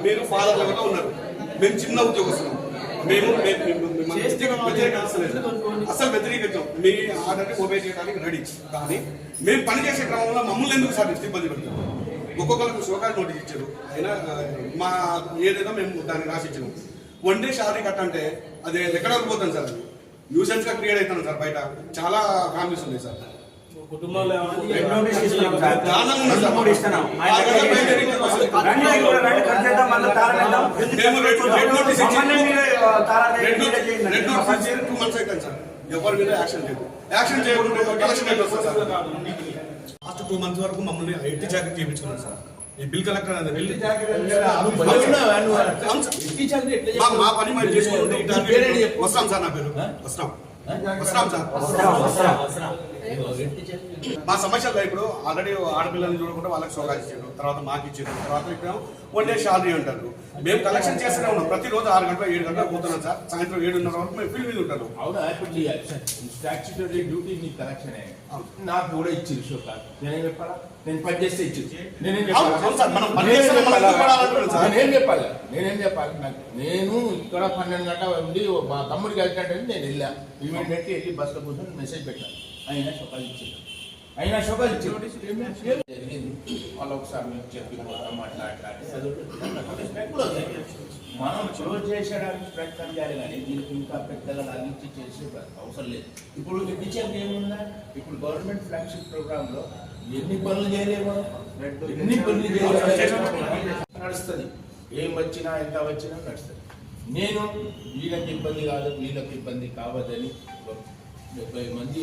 మీరు ఫాదర్ లాగా ఉన్నారు, మేము చిన్న ఉద్యోగస్తులం, మేము అసలు వ్యతిరేకించాం. మీ ఆర్డర్ని ఓబే చేయడానికి రెడీ, కానీ మేము పనిచేసే క్రమంలో మమ్మల్ని ఎందుకు సార్ ఇబ్బంది పెడతాం? ఒక్కొక్కరికి శోకాలు నోటీస్ ఇచ్చారు, అయినా మా ఏదైనా మేము దాన్ని రాసిచ్చాము. వన్ డే షాదీ కట్ట అంటే అది ఎక్కడ పోతాం సార్, అది న్యూసెన్స్ గా క్రియేట్ అవుతాను సార్. బయట చాలా ఫ్యామిలీస్ ఉన్నాయి సార్, ఎవరి మీద యాక్షన్ లేదు. యాక్షన్ చేయకుండా కలెక్షన్ ఎట్లా వస్తుంది సార్? లాస్ట్ 2 months వరకు మమ్మల్ని ఎట్టి జాకెట్ చేయించుకున్నాను సార్. ఈ బిల్ కలెక్టర్ అనేది మా పని మరి చేసుకుంటే వస్తాం సార్. నా పేరు వస్తాం సార్. మా సమస్యలు ఇప్పుడు ఆల్రెడీ ఆడపిల్లల్ని చూడకుండా వాళ్ళకి సోగాలు ఇచ్చారు, తర్వాత మాకు ఇచ్చారు, తర్వాత ఇక్కడ వన్ డే శాలరీ అంటారు. మేము కలెక్షన్ చేస్తూనే ఉన్నాం. ప్రతిరోజు 6 గంటలు 7 గంటలకు పోతున్నాం సార్. సాయంత్రం 7:30 వరకు మేము ఫీల్డ్ మీద ఉంటాను. స్టాచ్యుటరీ డ్యూటీ నీ కలెక్షన్ నాకు కూడా ఇచ్చింది షోకాలు. నేనేం చెప్పాలా? నేను పని చేస్తే ఇచ్చింది. నేనేం చెప్పాలి? నేను ఇక్కడ 12 గంటల ఉండి మా తమ్ముడికి వెళ్తాడంటే నేను వెళ్ళా. ఇమీడియట్లీ వెళ్ళి బస్సులో కూర్చొని మెసేజ్ పెట్టాను. అయినా షోకాలు ఇచ్చింది. జరిగింది. వాళ్ళు ఒకసారి మేము చెప్పి మాట్లాడాలి. మనం క్లోజ్ చేసేయడానికి ప్రయత్నం చేయాలి, కానీ దీనికి ఇంకా పెద్దగా లాగించి చేసే అవసరం లేదు. ఇప్పుడు టీచర్కి ఏముందా? ఇప్పుడు గవర్నమెంట్ ఫ్లాగ్షిప్ ప్రోగ్రామ్ లో ఎన్ని పనులు చేయలేమో, ఎన్ని పనులు చేయలేమో నడుస్తుంది. ఏం వచ్చినా ఎంత వచ్చినా నడుస్తుంది. నేను వీళ్ళకి ఇబ్బంది కాదు, వీళ్ళకి ఇబ్బంది కావద్దని 70 మంది